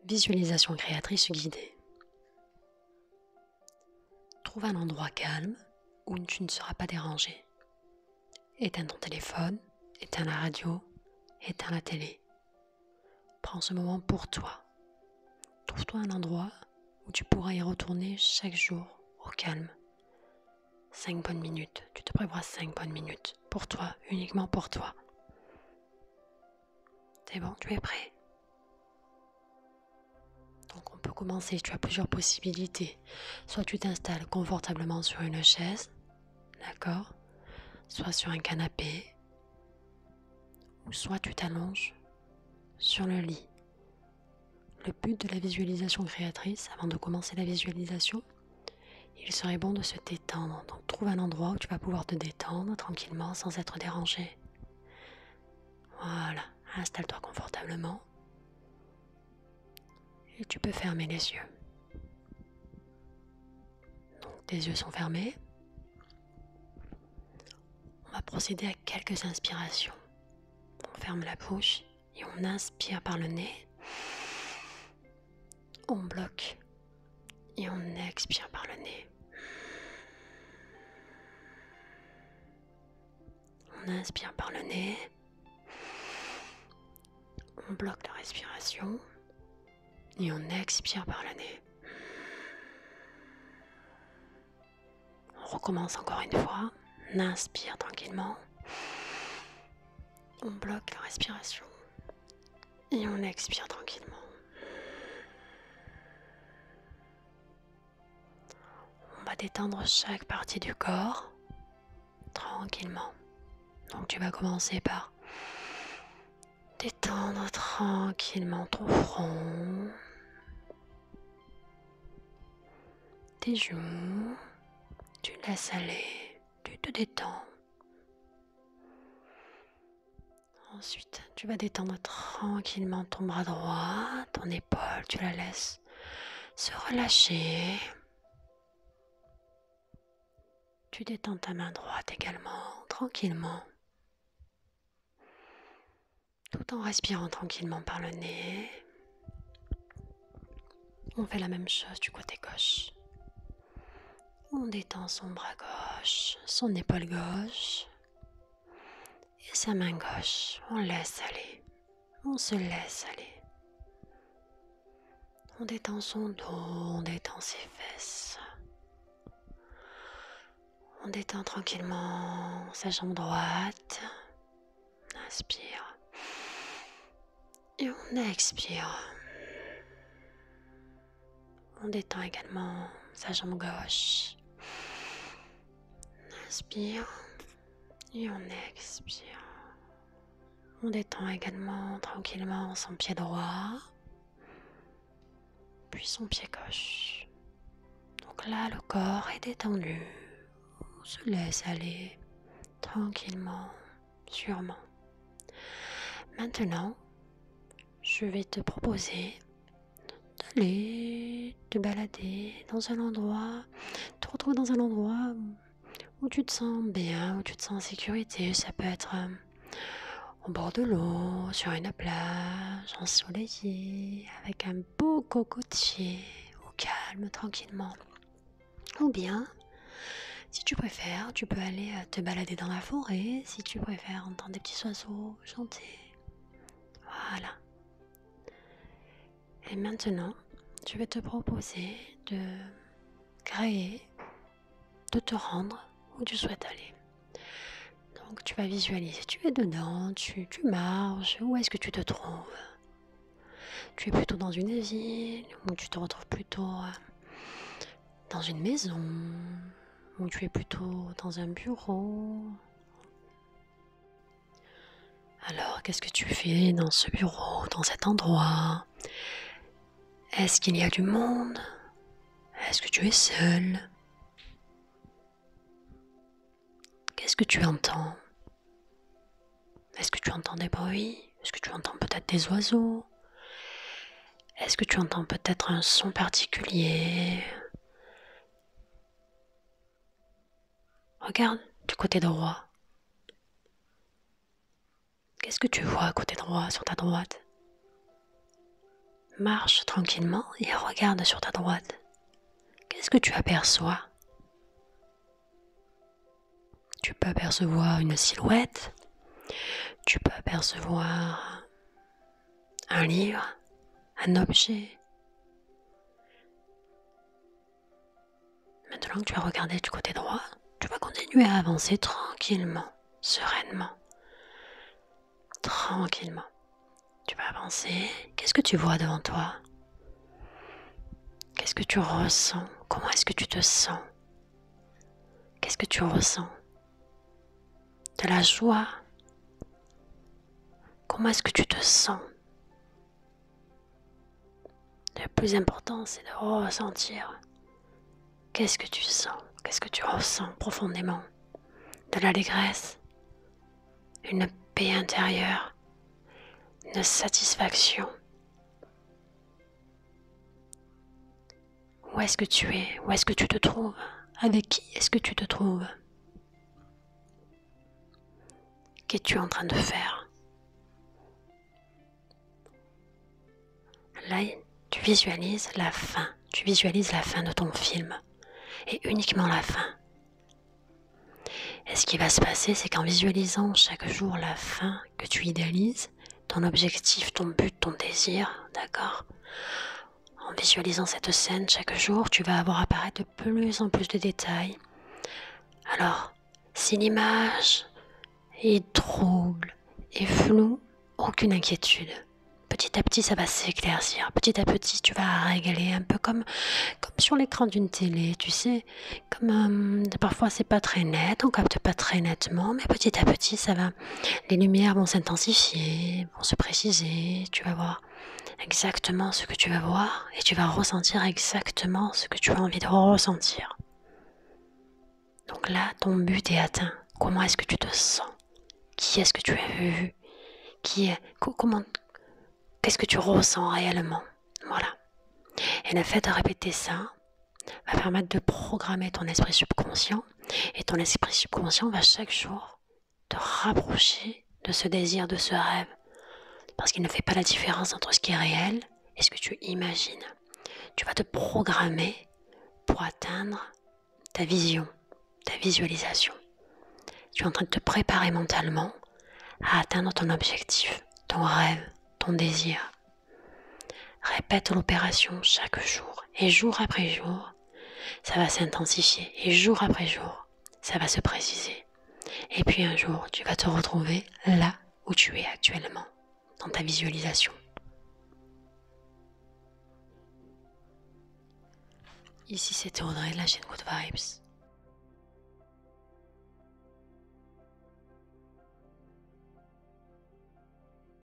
Visualisation créatrice guidée. Trouve un endroit calme où tu ne seras pas dérangé. Éteins ton téléphone, éteins la radio, éteins la télé. Prends ce moment pour toi. Trouve-toi un endroit où tu pourras y retourner chaque jour au calme. 5 bonnes minutes. Tu te prévois 5 bonnes minutes. Pour toi, uniquement pour toi. C'est bon, tu es prêt? Donc on peut commencer, tu as plusieurs possibilités. Soit tu t'installes confortablement sur une chaise, d'accord? Soit sur un canapé, ou soit tu t'allonges sur le lit. Le but de la visualisation créatrice, avant de commencer la visualisation, il serait bon de se détendre. Donc trouve un endroit où tu vas pouvoir te détendre tranquillement sans être dérangé. Voilà, installe-toi confortablement. Et tu peux fermer les yeux. Donc tes yeux sont fermés. On va procéder à quelques inspirations. On ferme la bouche et on inspire par le nez. On bloque et on expire par le nez. On inspire par le nez. On bloque la respiration et on expire par le nez. On recommence encore une fois. On inspire tranquillement. On bloque la respiration et on expire tranquillement. On va détendre chaque partie du corps tranquillement. Donc tu vas commencer par détendre tranquillement ton front, tes joues, tu laisses aller, tu te détends. Ensuite, tu vas détendre tranquillement ton bras droit, ton épaule, tu la laisses se relâcher. Tu détends ta main droite également, tranquillement, tout en respirant tranquillement par le nez. On fait la même chose du côté gauche. On détend son bras gauche, son épaule gauche et sa main gauche. On laisse aller, on se laisse aller. On détend son dos, on détend ses fesses. On détend tranquillement sa jambe droite. On inspire et on expire. On détend également sa jambe gauche. On inspire et on expire. On détend également tranquillement son pied droit, puis son pied gauche. Donc là, le corps est détendu. On se laisse aller tranquillement, sûrement. Maintenant, je vais te proposer d'aller te balader dans un endroit, te retrouver dans un endroit où tu te sens bien, où tu te sens en sécurité. Ça peut être au bord de l'eau, sur une plage, ensoleillée, avec un beau cocotier, au calme, tranquillement. Ou bien, si tu préfères, tu peux aller te balader dans la forêt, si tu préfères entendre des petits oiseaux chanter. Voilà. Et maintenant, je vais te proposer de créer, de te rendre où tu souhaites aller. Donc tu vas visualiser, tu es dedans, tu marches, où est-ce que tu te trouves? Tu es plutôt dans une ville, ou tu te retrouves plutôt dans une maison, ou tu es plutôt dans un bureau. Alors, qu'est-ce que tu fais dans ce bureau, dans cet endroit? Est-ce qu'il y a du monde? Est-ce que tu es seul? Qu'est-ce que tu entends? Est-ce que tu entends des bruits? Est-ce que tu entends peut-être des oiseaux? Est-ce que tu entends peut-être un son particulier? Regarde du côté droit. Qu'est-ce que tu vois à côté droit, sur ta droite? Marche tranquillement et regarde sur ta droite. Qu'est-ce que tu aperçois? Tu peux apercevoir une silhouette, tu peux apercevoir un livre, un objet. Maintenant que tu as regardé du côté droit, tu vas continuer à avancer tranquillement, sereinement, tranquillement. Tu vas avancer. Qu'est-ce que tu vois devant toi? Qu'est-ce que tu ressens? Comment est-ce que tu te sens? Qu'est-ce que tu ressens? De la joie? Comment est-ce que tu te sens? Le plus important, c'est de ressentir. Qu'est-ce que tu sens? Qu'est-ce que tu ressens profondément? De l'allégresse? Une paix intérieure? Une satisfaction? Où est-ce que tu es? Où est-ce que tu te trouves? Avec qui est-ce que tu te trouves? Qu'es-tu en train de faire? Là, tu visualises la fin. Tu visualises la fin de ton film. Et uniquement la fin. Et ce qui va se passer, c'est qu'en visualisant chaque jour la fin que tu idéalises, ton objectif, ton but, ton désir, d'accord? En visualisant cette scène chaque jour, tu vas avoir apparaître de plus en plus de détails. Alors, si l'image est trouble et floue, aucune inquiétude. Petit à petit, ça va s'éclaircir. Petit à petit, tu vas régler un peu comme sur l'écran d'une télé, tu sais. Comme parfois, c'est pas très net, on capte pas très nettement, mais petit à petit, ça va. Les lumières vont s'intensifier, vont se préciser. Tu vas voir exactement ce que tu vas voir et tu vas ressentir exactement ce que tu as envie de ressentir. Donc là, ton but est atteint. Comment est-ce que tu te sens? Qui est-ce que tu as vu? Qu'est-ce que tu ressens réellement? Voilà. Et le fait de répéter ça va permettre de programmer ton esprit subconscient. Et ton esprit subconscient va chaque jour te rapprocher de ce désir, de ce rêve. Parce qu'il ne fait pas la différence entre ce qui est réel et ce que tu imagines. Tu vas te programmer pour atteindre ta vision, ta visualisation. Tu es en train de te préparer mentalement à atteindre ton objectif, ton rêve, ton désir. Répète l'opération chaque jour et jour après jour, ça va s'intensifier et jour après jour, ça va se préciser. Et puis un jour, tu vas te retrouver là où tu es actuellement, dans ta visualisation. Ici, c'était Audrey de la chaîne Good Vibes.